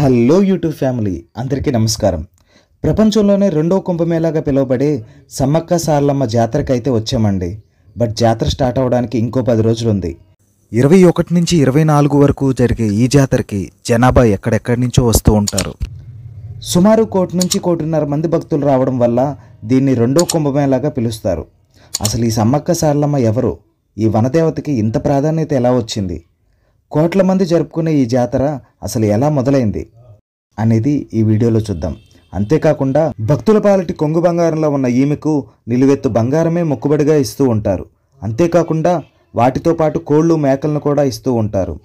Hello YouTube family అందరికీ నమస్కారం. ప్రపంచంలోనే రెండో కుంభమేళాగా పిలువబడే సమ్మక్క సారలమ్మ జాతరకి అయితే వచ్చామండి. బట్ జాతర స్టార్ట్ అవ్వడానికి ఇంకో 10 రోజులు ఉంది. 21 నుంచి 24 వరకు జరిగే ఈ జాతరకి జనాభా ఎక్కడెక్కడి నుంచో వస్తూ ఉంటారు. సుమారు 1 కోటి నుంచి 1.5 కోటి మంది భక్తులు రావడం వల్ల దీన్ని రెండో కుంభమేళాగా పిలుస్తారు. అసలు ఈ సమ్మక్క సారలమ్మ ఎవరు? ఈ వనదేవతకి ఇంత ప్రాధాన్యత ఎలా వచ్చింది? కోట్ల మంది జరుపుకునే ఈ జాతర అసలు ఎలా మొదలైంది అనేది ఈ వీడియోలో చూద్దాం. అంతేకాకుండా భక్తుల పాలిటి కొంగు బంగారంలో ఉన్న ఈమెకు నిలువెత్తు బంగారమే మొక్కుబడిగా ఇస్తూ ఉంటారు. అంతేకాకుండా వాటితో పాటు కోళ్ళు మేకలను కూడా ఇస్తూ ఉంటారు.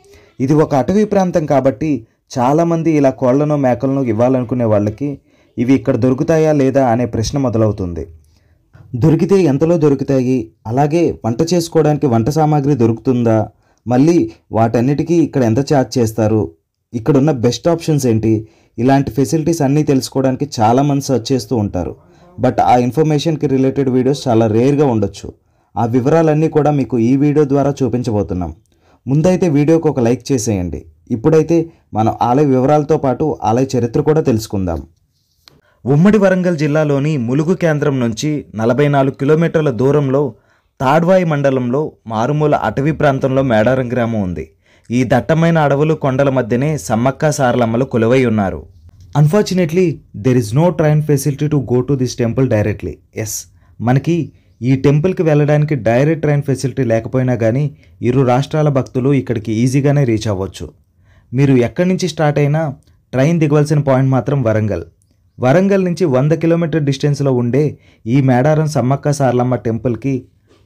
ఇది ఒక అటవీ ప్రాంతం కాబట్టి చాలామంది ఇలా కోళ్లను మేకలను ఇవ్వాలనుకునే వాళ్ళకి ఇవి ఇక్కడ దొరుకుతాయా లేదా అనే ప్రశ్న మొదలవుతుంది. దొరికితే ఎంతలో దొరుకుతాయి, అలాగే వంట చేసుకోవడానికి వంట సామాగ్రి దొరుకుతుందా, మళ్ళీ వాటన్నిటికీ ఇక్కడ ఎంత ఛార్జ్ చేస్తారు, ఇక్కడున్న బెస్ట్ ఆప్షన్స్ ఏంటి, ఇలాంటి ఫెసిలిటీస్ అన్నీ తెలుసుకోవడానికి చాలామంది సర్చ్ చేస్తూ ఉంటారు. బట్ ఆ ఇన్ఫర్మేషన్కి రిలేటెడ్ వీడియోస్ చాలా రేర్గా ఉండొచ్చు. ఆ వివరాలన్నీ కూడా మీకు ఈ వీడియో ద్వారా చూపించబోతున్నాం. ముందైతే వీడియోకి ఒక లైక్ చేసేయండి. ఇప్పుడైతే మనం ఆలయ వివరాలతో పాటు ఆలయ చరిత్ర కూడా తెలుసుకుందాం. ఉమ్మడి వరంగల్ జిల్లాలోని ములుగు కేంద్రం నుంచి 44 కిలోమీటర్ల దూరంలో తాడ్వాయి మండలంలో మారుమూల అటవీ ప్రాంతంలో మేడారం గ్రామం ఉంది. ఈ దట్టమైన అడవులు కొండల మధ్యనే సమ్మక్క సారలమ్మలు కొలువై ఉన్నారు. Unfortunately there is no train facility to go to this temple directly. మనకి ఈ టెంపుల్కి వెళ్ళడానికి డైరెక్ట్ ట్రైన్ ఫెసిలిటీ లేకపోయినా కానీ ఇరు రాష్ట్రాల భక్తులు ఇక్కడికి ఈజీగానే రీచ్ అవ్వచ్చు. మీరు ఎక్కడి నుంచి స్టార్ట్ అయినా ట్రైన్ దిగవలసిన పాయింట్ మాత్రం వరంగల్ నుంచి 100 కిలోమీటర్ డిస్టెన్స్లో ఉండే ఈ మేడారం సమ్మక్క సారలమ్మ టెంపుల్కి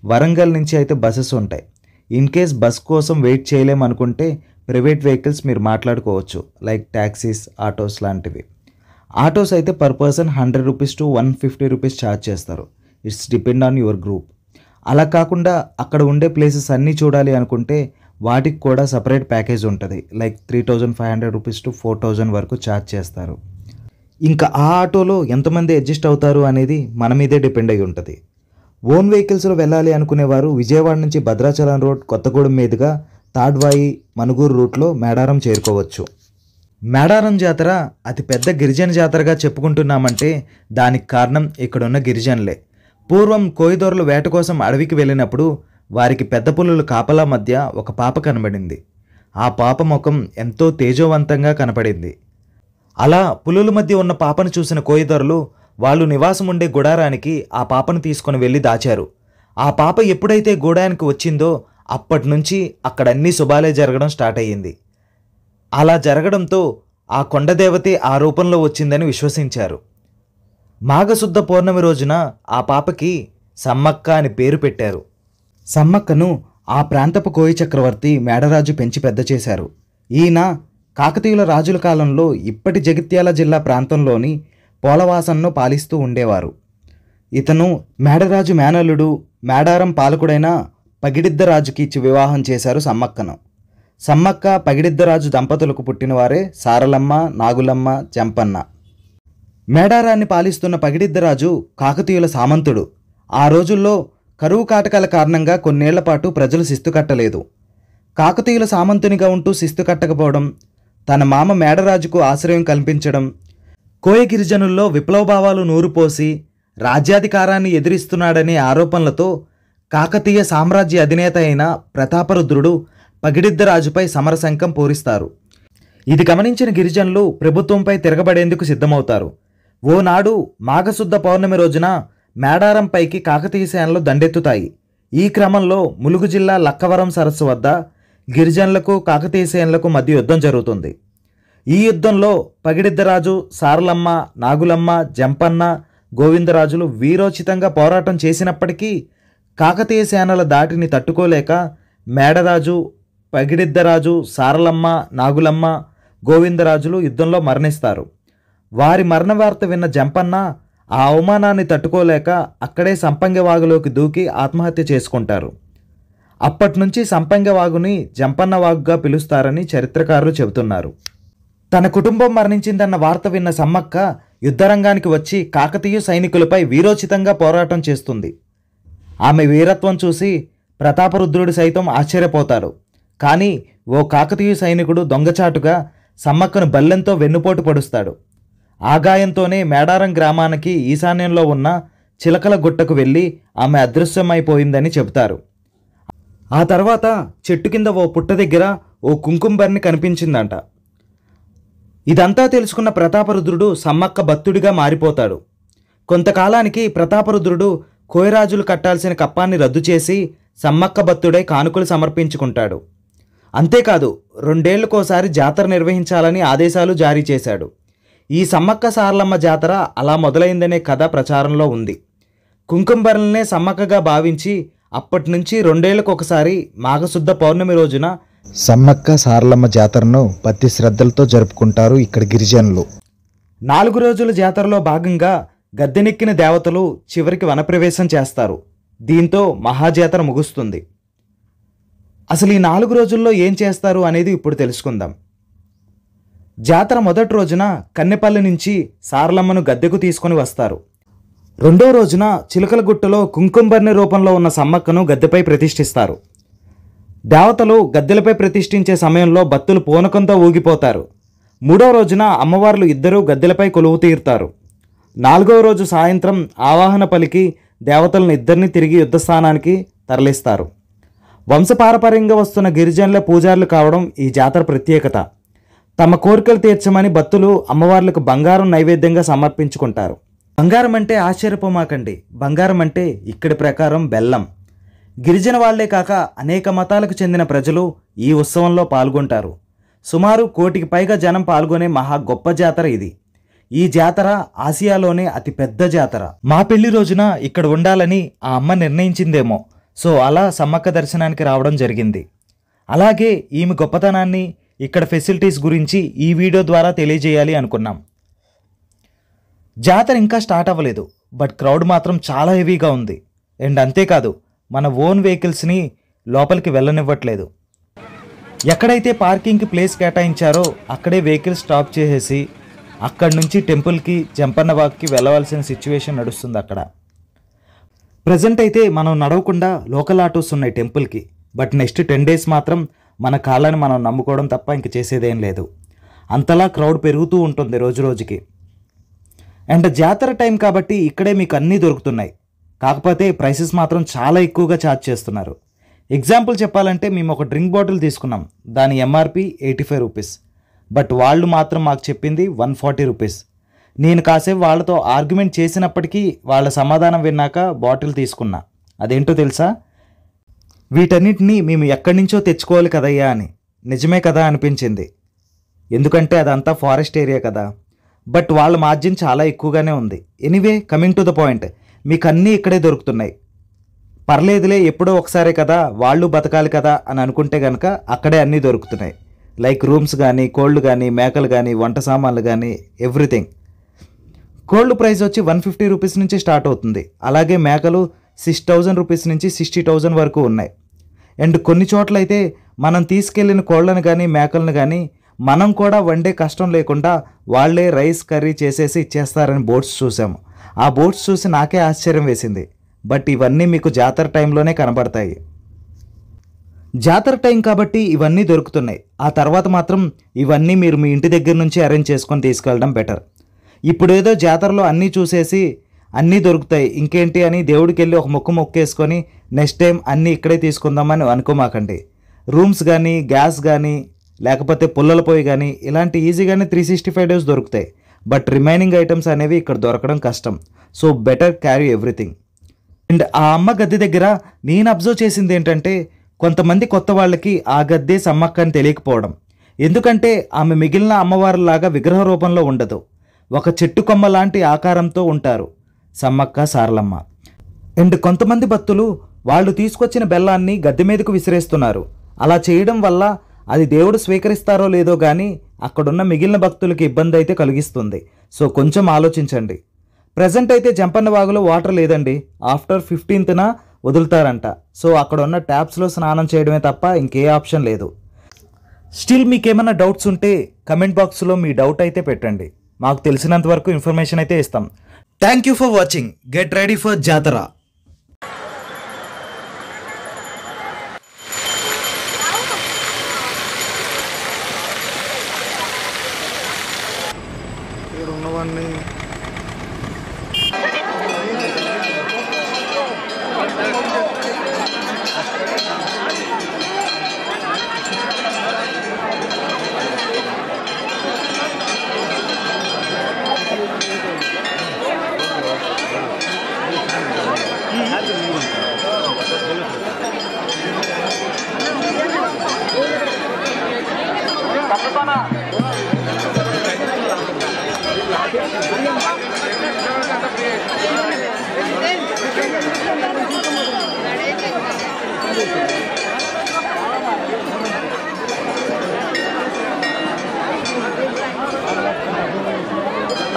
వరంగల్ నుంచి అయితే బస్సెస్ ఉంటాయి. ఇన్ కేస్ బస్ కోసం వెయిట్ చేయలేమనుకుంటే ప్రైవేట్ వెహికల్స్ మీరు మాట్లాడుకోవచ్చు, లైక్ ట్యాక్సీస్, ఆటోస్ లాంటివి. ఆటోస్ అయితే per person 100 rupees to 150 rupees charge చేస్తారు. It's depend on your group. అలా కాకుండా అక్కడ ఉండే ప్లేసెస్ అన్నీ చూడాలి అనుకుంటే వాటికి కూడా సపరేట్ ప్యాకేజ్ ఉంటుంది, లైక్ 3500 రూపీస్ టు 4000 వరకు ఛార్జ్ చేస్తారు. ఇంకా ఆ ఆటోలో ఎంతమంది అడ్జస్ట్ అవుతారు అనేది మన మీదే డిపెండ్ అయి ఉంటుంది. ఓన్ వెహికల్స్లో వెళ్ళాలి అనుకునేవారు విజయవాడ నుంచి భద్రాచలం రోడ్, కొత్తగూడెం మీదుగా తాడ్వాయి, మనుగూరు రూట్లో మేడారం చేరుకోవచ్చు. మేడారం జాతర అతిపెద్ద గిరిజన జాతరగా చెప్పుకుంటున్నామంటే దానికి కారణం ఇక్కడున్న గిరిజనులే. పూర్వం కోయిదొరలు వేట కోసం అడవికి వెళ్ళినప్పుడు వారికి పెద్ద పులుల కాపలా మధ్య ఒక పాప కనబడింది. ఆ పాప ముఖం ఎంతో తేజోవంతంగా కనపడింది. అలా పులుల మధ్య ఉన్న పాపను చూసిన కోయిదొరలు వాళ్ళు నివాసం ఉండే గుడారానికి ఆ పాపను తీసుకొని వెళ్ళి దాచారు. ఆ పాప ఎప్పుడైతే గూడానికి వచ్చిందో అప్పటి నుంచి అక్కడ అన్ని శుభాలే జరగడం స్టార్ట్ అయ్యింది. అలా జరగడంతో ఆ కొండదేవతే ఆ రూపంలో వచ్చిందని విశ్వసించారు. మాఘశుద్ధ పౌర్ణమి రోజున ఆ పాపకి సమ్మక్క అని పేరు పెట్టారు. సమ్మక్కను ఆ ప్రాంతపు కోయి చక్రవర్తి మేడరాజు పెంచి పెద్ద చేశారు. ఈయన కాకతీయుల రాజుల కాలంలో ఇప్పటి జగిత్యాల జిల్లా ప్రాంతంలోని పోలవాసన్ను పాలిస్తూ ఉండేవారు. ఇతను మేడరాజు మేనల్లుడు, మేడారం పాలకుడైన పగిడిద్దరాజుకి ఇచ్చి వివాహం చేశారు సమ్మక్కను. సమ్మక్క, పగిడిద్దరాజు దంపతులకు పుట్టినవారే సారలమ్మ, నాగులమ్మ, జంపన్న. మేడారాన్ని పాలిస్తున్న పగిడిద్దరాజు కాకతీయుల సామంతుడు. ఆ రోజుల్లో కరువు కాటకాల కారణంగా కొన్నేళ్ల పాటు ప్రజలు శిస్తు కట్టలేదు. కాకతీయుల సామంతునిగా ఉంటూ శిస్తు కట్టకపోవడం, తన మామ మేడరాజుకు ఆశ్రయం కల్పించడం, కోయ గిరిజనుల్లో విప్లవభావాలు నూరుపోసి రాజ్యాధికారాన్ని ఎదిరిస్తున్నాడనే ఆరోపణలతో కాకతీయ సామ్రాజ్య అధినేత అయిన ప్రతాపరుద్రుడు పగిడిద్దరాజుపై సమరశంఖం పూరిస్తారు. ఇది గమనించిన గిరిజనులు ప్రభుత్వంపై తిరగబడేందుకు సిద్ధమవుతారు. ఓనాడు మాఘశుద్ధ పౌర్ణమి రోజున మేడారంపైకి కాకతీయ సేనలు దండెత్తుతాయి. ఈ క్రమంలో ములుగు జిల్లా లక్కవరం సరస్సు వద్ద గిరిజనులకు కాకతీయ సేనలకు మధ్య యుద్ధం జరుగుతుంది. ఈ యుద్ధంలో పగిడిద్దరాజు, సారలమ్మ, నాగులమ్మ, జంపన్న, గోవిందరాజులు వీరోచితంగా పోరాటం చేసినప్పటికీ కాకతీయ సేనల దాటిని తట్టుకోలేక మేడరాజు, పగిడిద్దరాజు, సారలమ్మ, నాగులమ్మ, గోవిందరాజులు యుద్ధంలో మరణిస్తారు. వారి మరణ వార్త విన్న జంపన్న ఆ అవమానాన్ని తట్టుకోలేక అక్కడే సంపంగవాగులోకి దూకి ఆత్మహత్య చేసుకుంటారు. అప్పట్నుంచి సంపంగవాగుని జంపన్న వాగుగా పిలుస్తారని చరిత్రకారులు చెబుతున్నారు. తన కుటుంబం మరణించిందన్న వార్త విన్న సమ్మక్క యుద్ధరంగానికి వచ్చి కాకతీయ సైనికులపై వీరోచితంగా పోరాటం చేస్తుంది. ఆమె వీరత్వం చూసి ప్రతాపరుద్రుడు సైతం ఆశ్చర్యపోతాడు. కానీ ఓ కాకతీయ సైనికుడు దొంగచాటుగా సమ్మక్కను బల్లెంతో వెన్నుపోటు పొడుస్తాడు. ఆ గాయంతోనే మేడారం గ్రామానికి ఈశాన్యంలో ఉన్న చిలకల గుట్టకు వెళ్ళి ఆమె అదృశ్యమైపోయిందని చెబుతారు. ఆ తర్వాత చెట్టు కింద ఓ పుట్ట దగ్గర ఓ కుంకుమబరిని కనిపించిందంట. ఇదంతా తెలుసుకున్న ప్రతాపరుద్రుడు సమ్మక్క భక్తుడిగా మారిపోతాడు. కొంతకాలానికి ప్రతాపరుద్రుడు కోయరాజులు కట్టాల్సిన కప్పాన్ని రద్దు చేసి సమ్మక్క భక్తుడై కానుకలు సమర్పించుకుంటాడు. అంతేకాదు 2 ఏళ్లకోసారి జాతర నిర్వహించాలని ఆదేశాలు జారీ చేశాడు. ఈ సమ్మక్క సారలమ్మ జాతర అలా మొదలైందనే కథ ప్రచారంలో ఉంది. కుంకుమబరిలనే సమ్మక్కగా భావించి అప్పటి నుంచి 2 ఏళ్లకొకసారి మాఘశుద్ధ పౌర్ణమి రోజున సమ్మక్క సారలమ్మ జాతరను భక్తి శ్రద్ధలతో జరుపుకుంటారు ఇక్కడ గిరిజనులు. 4 రోజుల జాతరలో భాగంగా గద్దెనెక్కిన దేవతలు చివరికి వనప్రవేశం చేస్తారు. దీంతో మహాజాతర ముగుస్తుంది. అసలు ఈ 4 రోజుల్లో ఏం చేస్తారు అనేది ఇప్పుడు తెలుసుకుందాం. జాతర మొదటి రోజున కన్నెపల్లి నుంచి సారలమ్మను గద్దెకు తీసుకొని వస్తారు. 2వ రోజున చిలకలగుట్టలో కుంకుమబరిని రూపంలో ఉన్న సమ్మక్కను గద్దెపై ప్రతిష్ఠిస్తారు. దేవతలు గద్దెలపై ప్రతిష్ఠించే సమయంలో భక్తులు పూనకంతో ఊగిపోతారు. 3వ రోజున అమ్మవార్లు ఇద్దరూ గద్దెలపై కొలువు తీరుతారు. 4వ రోజు సాయంత్రం ఆవాహన పలికి దేవతలను ఇద్దరిని తిరిగి యుద్ధస్థానానికి తరలిస్తారు. వంశపారపర్యంగా వస్తున్న గిరిజనుల పూజారులు కావడం ఈ జాతర ప్రత్యేకత. తమ కోరికలు తీర్చమని భక్తులు అమ్మవార్లకు బంగారం నైవేద్యంగా సమర్పించుకుంటారు. బంగారం అంటే ఆశ్చర్యపోమాకండి, బంగారం అంటే ఇక్కడి ప్రకారం బెల్లం. గిరిజన వాళ్లే కాక అనేక మతాలకు చెందిన ప్రజలు ఈ ఉత్సవంలో పాల్గొంటారు. సుమారు 1 కోటికి పైగా జనం పాల్గొనే మహా గొప్ప జాతర ఇది. ఈ జాతర ఆసియాలోనే అతి పెద్ద జాతర. మా పెళ్లి రోజున ఇక్కడ ఉండాలని ఆ అమ్మ నిర్ణయించిందేమో, సో అలా సమ్మక్క దర్శనానికి రావడం జరిగింది. అలాగే ఈమె గొప్పతనాన్ని, ఇక్కడ ఫెసిలిటీస్ గురించి ఈ వీడియో ద్వారా తెలియజేయాలి అనుకున్నాం. జాతర ఇంకా స్టార్ట్ అవ్వలేదు, బట్ క్రౌడ్ మాత్రం చాలా హెవీగా ఉంది. అండ్ అంతేకాదు, మన ఓన్ వెహికల్స్ని లోపలికి వెళ్ళనివ్వట్లేదు. ఎక్కడైతే పార్కింగ్కి ప్లేస్ కేటాయించారో అక్కడే వెహికల్ స్టాప్ చేసేసి అక్కడి నుంచి టెంపుల్కి జంపన్న వాక్కి వెళ్ళవలసిన సిచ్యువేషన్ నడుస్తుంది అక్కడ. ప్రజెంట్ అయితే మనం నడవకుండా లోకల్ ఆటోస్ ఉన్నాయి టెంపుల్కి. బట్ నెక్స్ట్ 10 days మాత్రం మన కాళ్ళని మనం నమ్ముకోవడం తప్ప ఇంక చేసేదేం లేదు. అంతలా క్రౌడ్ పెరుగుతూ ఉంటుంది రోజు రోజుకి. అండ్ జాతర టైం కాబట్టి ఇక్కడే మీకు అన్నీ దొరుకుతున్నాయి. కాకపోతే ప్రైసెస్ మాత్రం చాలా ఎక్కువగా ఛార్జ్ చేస్తున్నారు. ఎగ్జాంపుల్ చెప్పాలంటే మేము ఒక డ్రింక్ బాటిల్ తీసుకున్నాం, దాని ఎంఆర్పి 85 రూపీస్. బట్ వాళ్ళు మాత్రం మాకు చెప్పింది 140 రూపీస్. నేను కాసేపు వాళ్ళతో ఆర్గ్యుమెంట్ చేసినప్పటికీ వాళ్ళ సమాధానం విన్నాక బాటిల్ తీసుకున్నా. అదేంటో తెలుసా, వీటన్నిటినీ మేము ఎక్కడి నుంచో తెచ్చుకోవాలి కదయ్యా అని. నిజమే కదా అనిపించింది, ఎందుకంటే అదంతా ఫారెస్ట్ ఏరియా కదా. బట్ వాళ్ళ మార్జిన్ చాలా ఎక్కువగానే ఉంది. Anyway, coming to the point, మీకు అన్నీ ఇక్కడే దొరుకుతున్నాయి. పర్లేదులే, ఎప్పుడో ఒకసారే కదా, వాళ్ళు బతకాలి కదా అని అనుకుంటే కనుక అక్కడే అన్నీ దొరుకుతున్నాయి. లైక్ రూమ్స్ కానీ, కోళ్ళు కానీ, మేకలు కానీ, వంట సామాన్లు కానీ, ఎవ్రీథింగ్. కోల్డ్ ప్రైస్ వచ్చి 150 రూపీస్ నుంచి స్టార్ట్ అవుతుంది. అలాగే మేకలు 6000 రూపీస్ నుంచి 60,000 వరకు ఉన్నాయి. అండ్ కొన్ని చోట్ల అయితే మనం తీసుకెళ్లిన కోళ్ళను కానీ మేకలను కానీ మనం కూడా వండే కష్టం లేకుండా వాళ్ళే రైస్ కర్రీ చేసేసి ఇచ్చేస్తారని బోట్స్ చూసాము. ఆ బోట్స్ చూసి నాకే ఆశ్చర్యం వేసింది. బట్ ఇవన్నీ మీకు జాతర టైంలోనే కనబడతాయి. జాతర టైం కాబట్టి ఇవన్నీ దొరుకుతున్నాయి. ఆ తర్వాత మాత్రం ఇవన్నీ మీరు మీ ఇంటి దగ్గర నుంచి అరేంజ్ చేసుకొని తీసుకెళ్ళడం బెటర్. ఇప్పుడేదో జాతరలో అన్నీ చూసేసి అన్నీ దొరుకుతాయి ఇంకేంటి అని దేవుడికి వెళ్ళి ఒక మొక్కేసుకొని నెక్స్ట్ టైం అన్నీ ఇక్కడే తీసుకుందామని అనుకోమాకండి. రూమ్స్ కానీ, గ్యాస్ కానీ, లేకపోతే పుల్లల పొయ్యి కానీ ఇలాంటి ఈజీగానే 365 days దొరుకుతాయి. బట్ రిమైనింగ్ ఐటమ్స్ అనేవి ఇక్కడ దొరకడం కష్టం. So better carry everything. And ఆ అమ్మ గద్దె దగ్గర నేను అబ్జర్వ్ చేసింది ఏంటంటే, కొంతమంది కొత్త వాళ్ళకి ఆ గద్దె సమ్మక్క అని తెలియకపోవడం. ఎందుకంటే ఆమె మిగిలిన అమ్మవారిలాగా విగ్రహ రూపంలో ఉండదు, ఒక చెట్టు కొమ్మ లాంటి ఆకారంతో ఉంటారు సమ్మక్క సారలమ్మ. అండ్ కొంతమంది భక్తులు వాళ్ళు తీసుకొచ్చిన బెల్లాన్ని గద్దె మీదకు విసిరేస్తున్నారు. అలా చేయడం వల్ల అది దేవుడు స్వీకరిస్తారో లేదో కానీ అక్కడున్న మిగిలిన భక్తులకి ఇబ్బంది అయితే కలిగిస్తుంది. సో కొంచెం ఆలోచించండి. ప్రజెంట్ అయితే జంపన్న వాగులో వాటర్ లేదండి, ఆఫ్టర్ 15th వదులుతారంట. సో అక్కడ ఉన్న ట్యాప్స్లో స్నానం చేయడమే తప్ప ఇంకే ఆప్షన్ లేదు. స్టిల్ మీకేమైనా డౌట్స్ ఉంటే కమెంట్ బాక్స్లో మీ డౌట్ అయితే పెట్టండి, మాకు తెలిసినంత వరకు ఇన్ఫర్మేషన్ అయితే ఇస్తాం. Thank you for watching. Get ready for జాతర. ఉన్నవన్నీ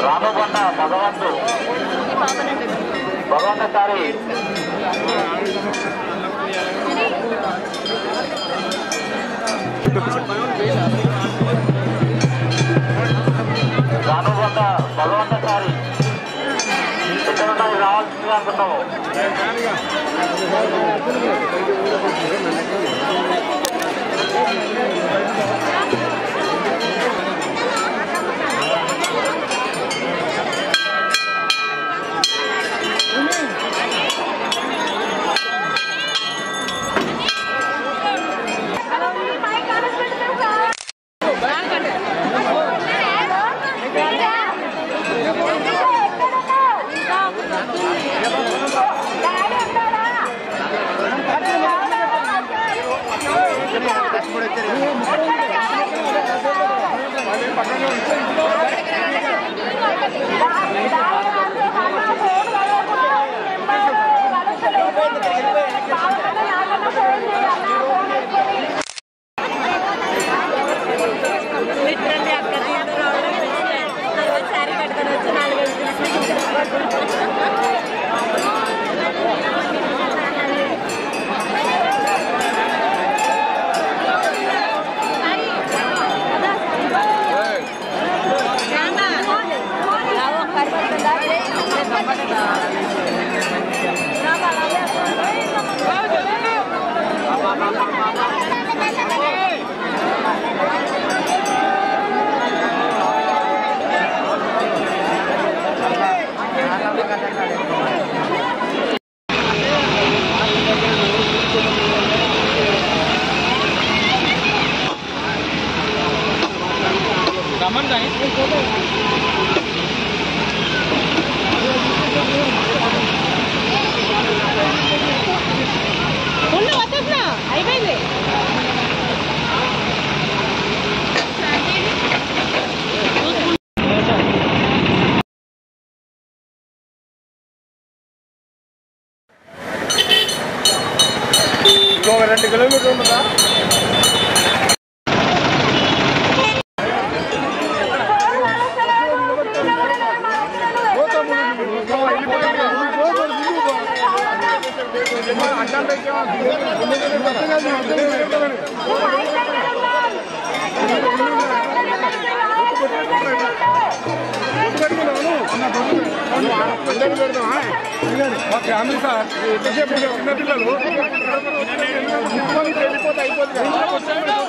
రామకొండ భగవంతసారి రానుకొండ భగవంతసారి ఎక్కడున్నా రావాల్సిందిగా అనుకుంటాము. అయిపోయింది. ఇంకో 2 కిలోమీటర్లు ఉంటుందా? ఫ్యామిలీ సార్ ఎంతసేపు చిన్నపిల్లలు వెళ్ళిపోతే అయిపోతుంది కదా.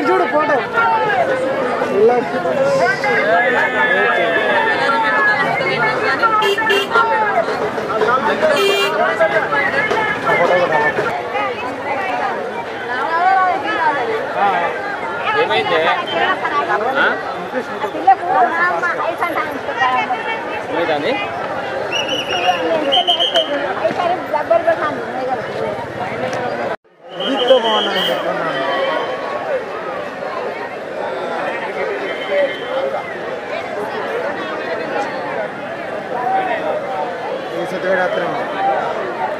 చూడు ఫోటో ఏమైంది మీదని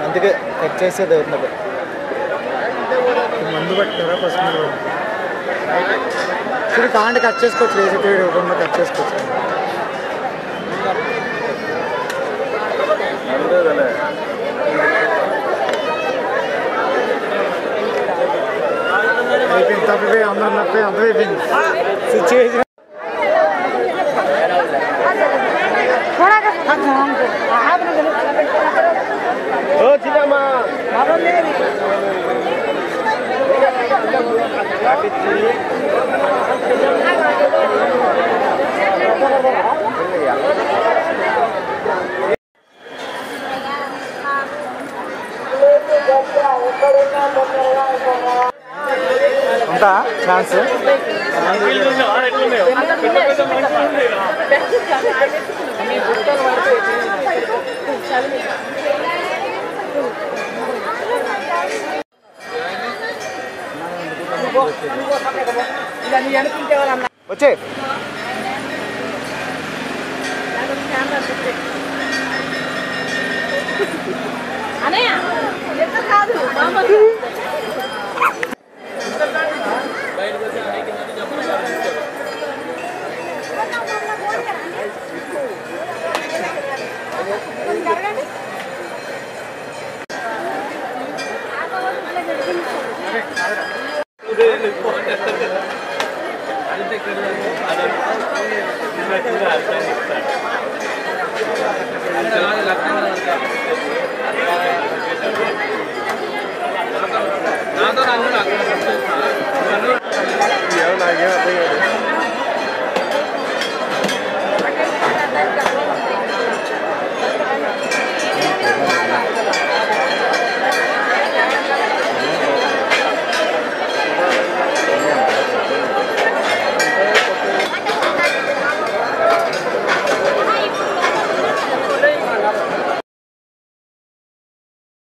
అందుకే కట్ చేసేది ఉన్నది మందు పట్టారా ఫస్ట్ మీరు కాంటే కట్ చేసుకోవచ్చు వేసే రెండు కట్ చేసుకోవచ్చు అయిపోయింది తప్పిపోయి అందరూ నప్పిపోయి అందరూ అయిపోయింది సిచ్యువేషన్ ఉంటా ఛాన్స్ వచ్చే